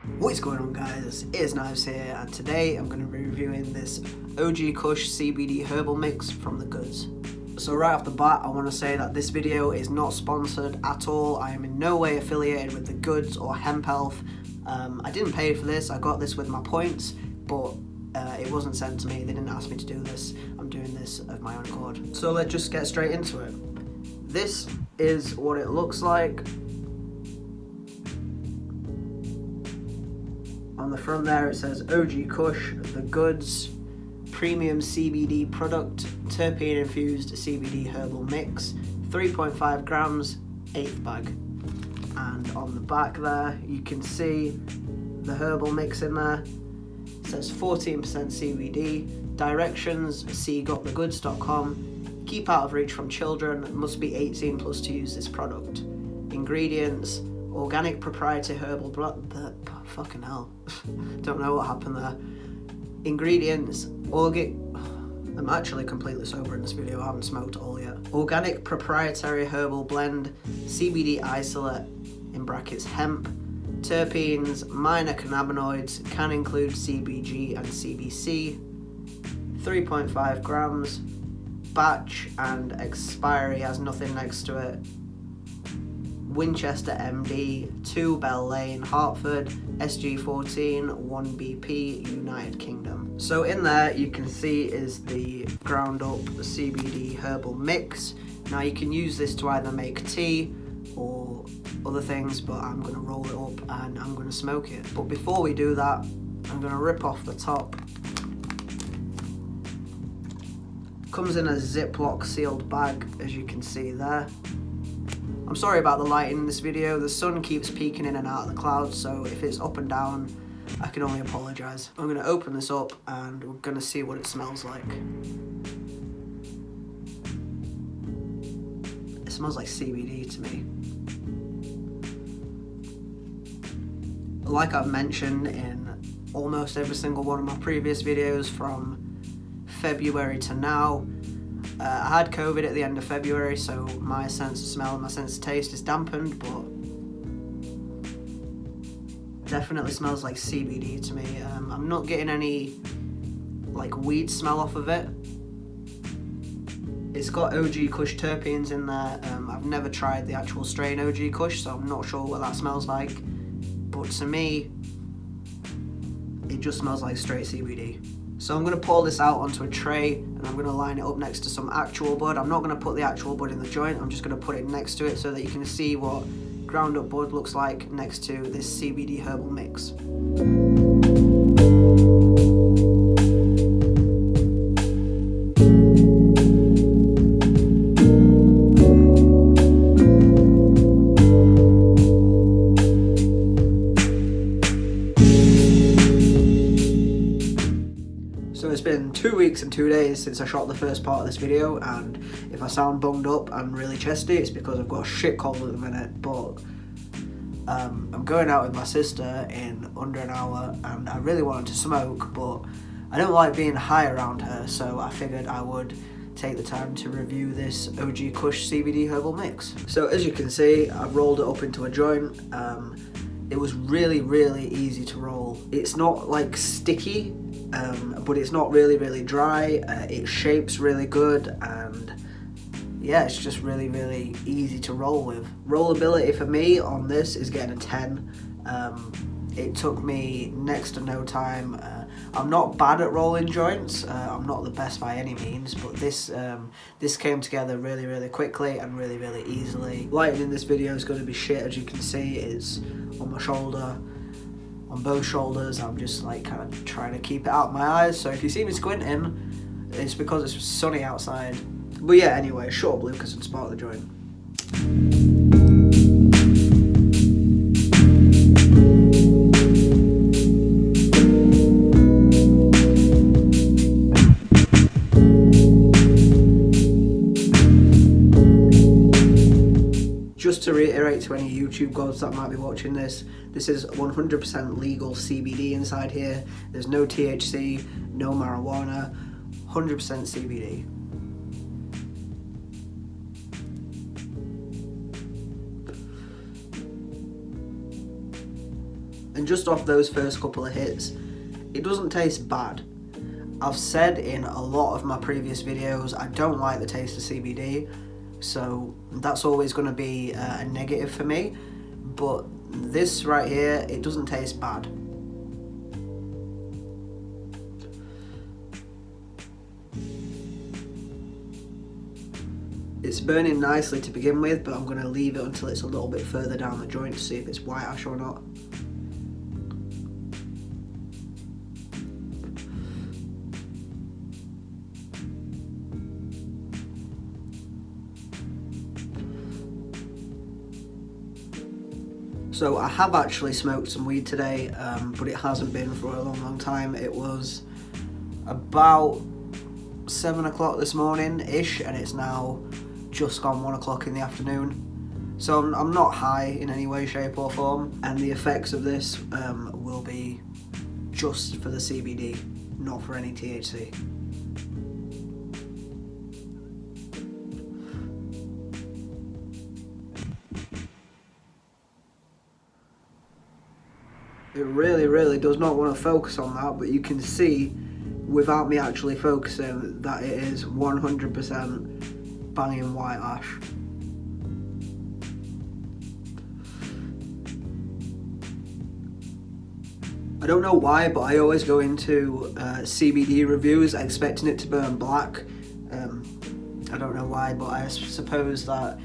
What is going on, guys? It is Knives here, and today I'm going to be reviewing this OG Kush CBD Herbal Mix from The Goods. So right off the bat, I want to say that this video is not sponsored at all. I am in no way affiliated with The Goods or Hemp Health. I didn't pay for this, I got this with my points, but it wasn't sent to me. They didn't ask me to do this. I'm doing this of my own accord. So let's just get straight into it. This is what it looks like. On the front there it says OG Kush, The Goods, Premium CBD Product, Terpene Infused CBD Herbal Mix, 3.5 grams, 8th bag. And on the back there you can see the herbal mix in there. It says 14% CBD, directions, see gotthegoods.com, keep out of reach from children, must be 18 plus to use this product. Ingredients, organic proprietary herbal fucking hell. Don't know what happened there. Ingredients, I'm actually completely sober in this video, I haven't smoked at all yet. Organic proprietary herbal blend, CBD isolate, in brackets hemp, terpenes, minor cannabinoids, can include CBG and CBC, 3.5 grams, batch and expiry has nothing next to it. Winchester MD, 2 Bell Lane, Hartford, SG14, 1BP, United Kingdom. So in there you can see is the ground up CBD herbal mix. Now you can use this to either make tea or other things, but I'm going to roll it up and I'm going to smoke it. But before we do that, I'm going to rip off the top. Comes in a Ziploc sealed bag, as you can see there. I'm sorry about the lighting in this video, the sun keeps peeking in and out of the clouds, so if it's up and down, I can only apologise. I'm going to open this up and we're going to see what it smells like. It smells like CBD to me. Like I've mentioned in almost every single one of my previous videos from February to now, I had COVID at the end of February, so my sense of smell and my sense of taste is dampened, but definitely smells like CBD to me. I'm not getting any like weed smell off of it. It's got OG Kush terpenes in there. I've never tried the actual strain OG Kush, so I'm not sure what that smells like, but to me it just smells like straight CBD. So I'm going to pour this out onto a tray and I'm going to line it up next to some actual bud. I'm not going to put the actual bud in the joint, I'm just going to put it next to it so that you can see what ground up bud looks like next to this CBD herbal mix. So it's been 2 weeks and 2 days since I shot the first part of this video, and if I sound bunged up and really chesty, it's because I've got a shit cold at the minute, but I'm going out with my sister in under an hour and I really wanted to smoke, but I don't like being high around her, so I figured I would take the time to review this OG Kush CBD herbal mix. So as you can see, I've rolled it up into a joint. It was really easy to roll. It's not like sticky, but it's not really dry. It shapes really good, and yeah, it's just really easy to roll with. Rollability for me on this is getting a 10. It took me next to no time. I'm not bad at rolling joints. I'm not the best by any means, but this came together really quickly and really easily. Lighting in this video is going to be shit, as you can see. It's on my shoulder, on both shoulders. I'm just like kind of trying to keep it out of my eyes, so if you see me squinting, it's because it's sunny outside. But yeah, anyway, shut up Lucas and spark the joint. Just to reiterate to any YouTube gods that might be watching this, this is 100% legal CBD inside here. There's no THC, no marijuana, 100% CBD. And just off those first couple of hits, it doesn't taste bad. I've said in a lot of my previous videos I don't like the taste of CBD, so that's always going to be a negative for me, but this right here, it doesn't taste bad. It's burning nicely to begin with, but I'm going to leave it until it's a little bit further down the joint to see if it's white ash or not. So I have actually smoked some weed today, but it hasn't been for a long time. It was about 7 o'clock this morning-ish, and it's now just gone 1 o'clock in the afternoon. So I'm not high in any way, shape or form, and the effects of this will be just for the CBD, not for any THC. It really does not want to focus on that, but you can see without me actually focusing that it is 100% banging white ash. I don't know why, but I always go into CBD reviews expecting it to burn black. I don't know why, but I suppose that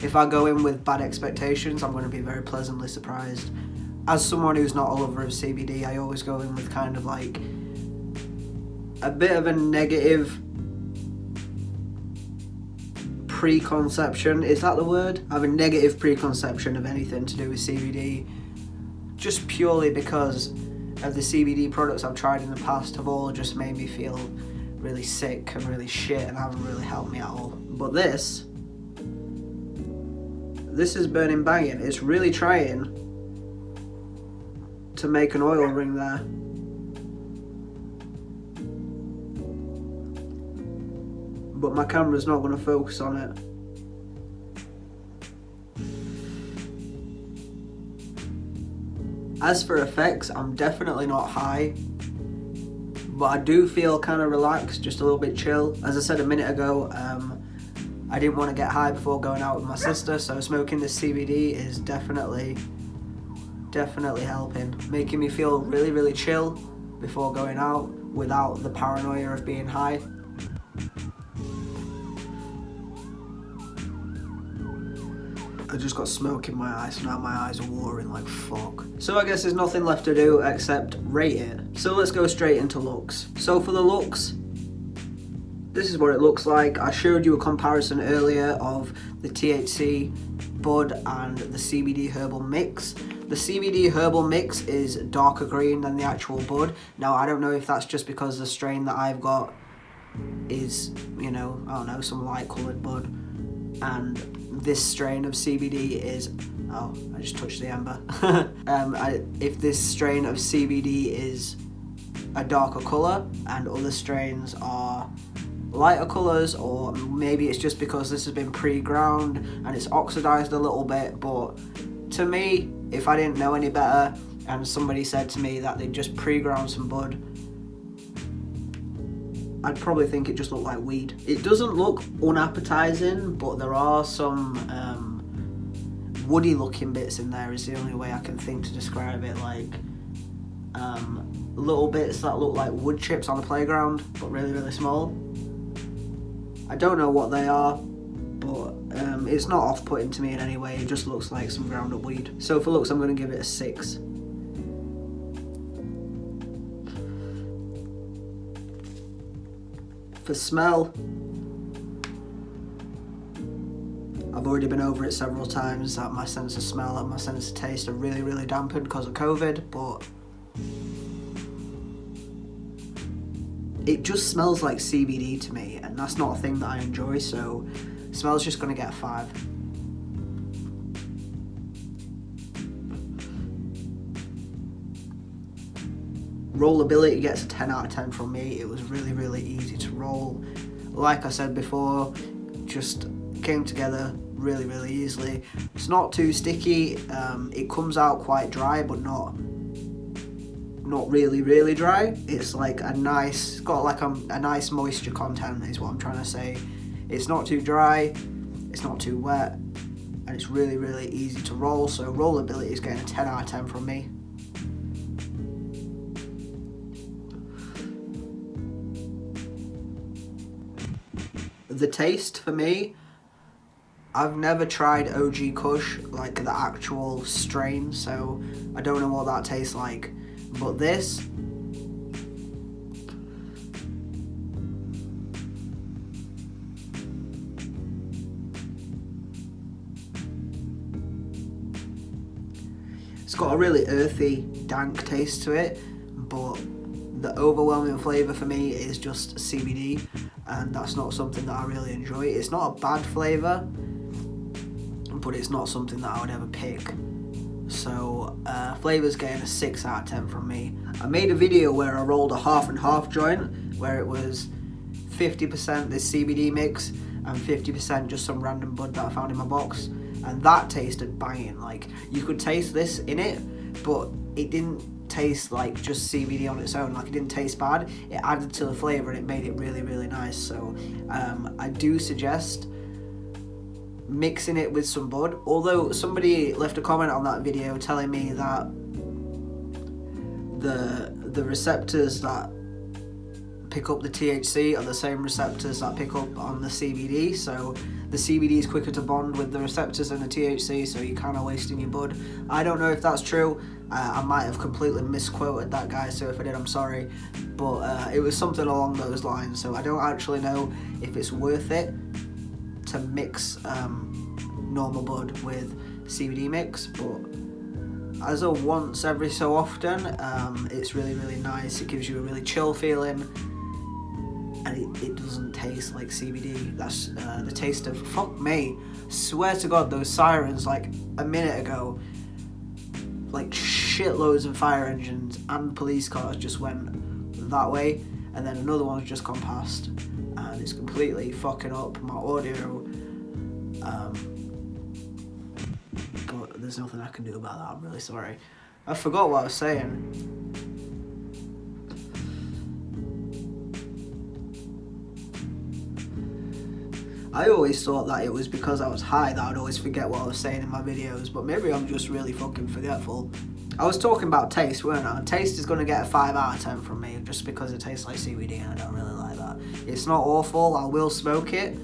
if I go in with bad expectations, I'm going to be very pleasantly surprised. As someone who's not a lover of CBD, I always go in with kind of like a bit of a negative preconception. Is that the word? I have a negative preconception of anything to do with CBD, just purely because of the CBD products I've tried in the past have all just made me feel really sick and really shit and haven't really helped me at all. But this is burning banging. It's really trying to make an oil ring there. But my camera's not going to focus on it. As for effects, I'm definitely not high, but I do feel kind of relaxed, just a little bit chill. As I said a minute ago, I didn't want to get high before going out with my sister, so smoking this CBD is definitely helping, making me feel really chill before going out without the paranoia of being high. I just got smoke in my eyes, so now my eyes are watering like fuck. So I guess there's nothing left to do except rate it. So let's go straight into looks. So for the looks, this is what it looks like. I showed you a comparison earlier of the THC bud and the CBD herbal mix. The CBD herbal mix is darker green than the actual bud. Now I don't know if that's just because the strain that I've got is, you know, I don't know, some light coloured bud, and this strain of CBD is, oh, I just touched the ember. If this strain of CBD is a darker colour and other strains are lighter colours, or maybe it's just because this has been pre-ground and it's oxidized a little bit. But to me, if I didn't know any better and somebody said to me that they just pre-ground some bud, I'd probably think it just looked like weed. It doesn't look unappetizing, but there are some woody looking bits in there is the only way I can think to describe it, like little bits that look like wood chips on a playground, but really small. I don't know what they are, but it's not off-putting to me in any way. It just looks like some ground up weed. So for looks, I'm going to give it a 6. For smell, I've already been over it several times that my sense of smell and my sense of taste are really dampened because of COVID, but it just smells like CBD to me, and that's not a thing that I enjoy, so smell's just going to get a 5. Rollability gets a 10 out of 10 from me. It was really easy to roll. Like I said before, just came together really easily. It's not too sticky. It comes out quite dry, but not not really dry. It's like a nice, got like a nice moisture content is what I'm trying to say. It's not too dry, it's not too wet, and it's really easy to roll. So rollability is getting a 10 out of 10 from me. The taste for me, I've never tried OG Kush, like the actual strain, so I don't know what that tastes like. But this, it's got a really earthy, dank taste to it, but the overwhelming flavour for me is just CBD, and that's not something that I really enjoy. It's not a bad flavour, but it's not something that I would ever pick. So flavour's getting a 6 out of 10 from me. I made a video where I rolled a half and half joint, where it was 50% this CBD mix and 50% just some random bud that I found in my box, and that tasted banging. Like, you could taste this in it, but it didn't taste like just CBD on its own. Like, it didn't taste bad, it added to the flavour and it made it really nice. So I do suggest mixing it with some bud, although somebody left a comment on that video telling me that the receptors that pick up the THC are the same receptors that pick up on the CBD, so the CBD is quicker to bond with the receptors than the THC, so you're kind of wasting your bud. I don't know if that's true. I might have completely misquoted that guy, so if I did, I'm sorry, but it was something along those lines. So I don't actually know if it's worth it to mix normal bud with CBD mix, but as a once every so often, it's really nice. It gives you a really chill feeling, and it doesn't taste like CBD. That's the taste of, fuck me, swear to God, those sirens like a minute ago, like shitloads of fire engines and police cars just went that way, and then another one's just gone past, and it's completely fucking up my audio. But there's nothing I can do about that. I'm really sorry. I forgot what I was saying. I always thought that it was because I was high that I'd always forget what I was saying in my videos, but maybe I'm just really fucking forgetful. I was talking about taste, weren't I? Taste is going to get a 5 out of 10 from me, just because it tastes like CBD and I don't really like that. It's not awful, I will smoke it,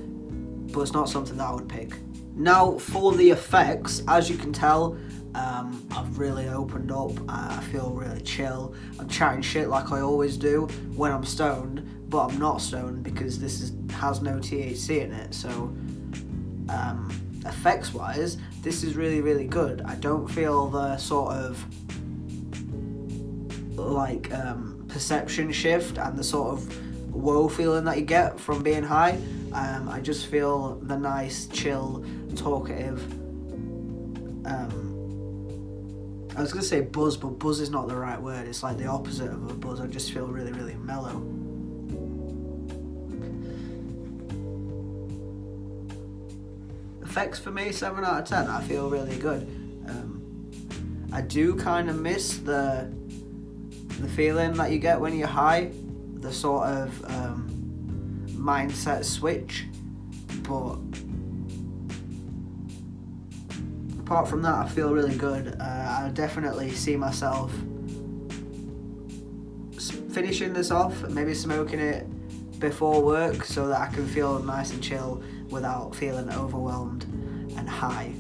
but it's not something that I would pick. Now, for the effects, as you can tell, I've really opened up. I feel really chill. I'm chatting shit like I always do when I'm stoned, but I'm not stoned because this has no THC in it. So, effects-wise, this is really good. I don't feel the sort of like perception shift and the sort of woe feeling that you get from being high. I just feel the nice, chill, talkative, I was going to say buzz, but buzz is not the right word. It's like the opposite of a buzz. I just feel really mellow. Effects for me, 7 out of 10. I feel really good. I do kind of miss the feeling that you get when you're high, the sort of mindset switch, but apart from that, I feel really good. I definitely see myself finishing this off, maybe smoking it before work so that I can feel nice and chill without feeling overwhelmed and high.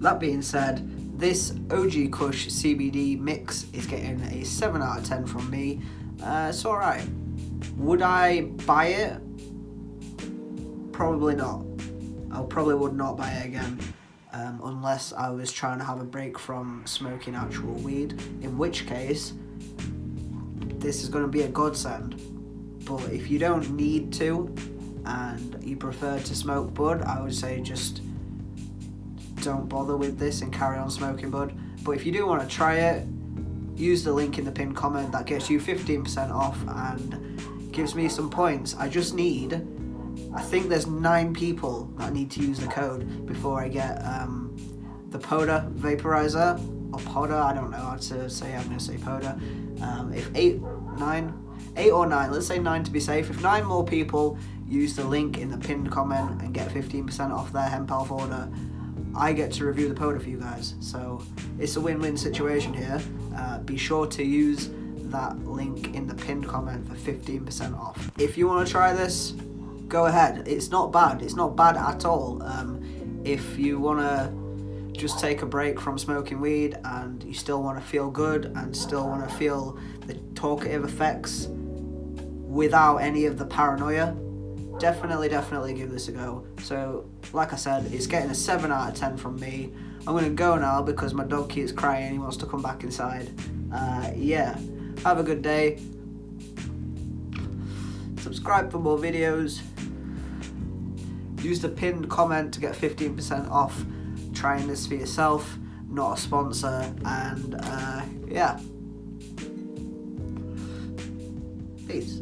That being said, this OG Kush CBD mix is getting a 7 out of 10 from me. It's alright. Would I buy it? Probably not. I probably would not buy it again unless I was trying to have a break from smoking actual weed, in which case this is going to be a godsend. But if you don't need to and you prefer to smoke bud, I would say just don't bother with this and carry on smoking bud. But if you do want to try it, use the link in the pinned comment. That gets you 15% off and gives me some points. I just need, I think there's 9 people that I need to use the code before I get the Poda vaporizer, or Poda, I don't know how to say, I'm going to say Poda. If 8 or 9, let's say 9 to be safe, if 9 more people use the link in the pinned comment and get 15% off their hemp health order, I get to review the Poda for you guys. So it's a win-win situation here. Be sure to use that link in the pinned comment for 15% off. If you want to try this, go ahead. It's not bad. It's not bad at all. If you want to just take a break from smoking weed and you still want to feel good and still want to feel the talkative effects without any of the paranoia, definitely give this a go. So like I said, it's getting a 7 out of 10 from me. I'm gonna go now because my dog keeps crying, he wants to come back inside. Yeah, have a good day. Subscribe for more videos. Use the pinned comment to get 15% off trying this for yourself, not a sponsor. And yeah, peace.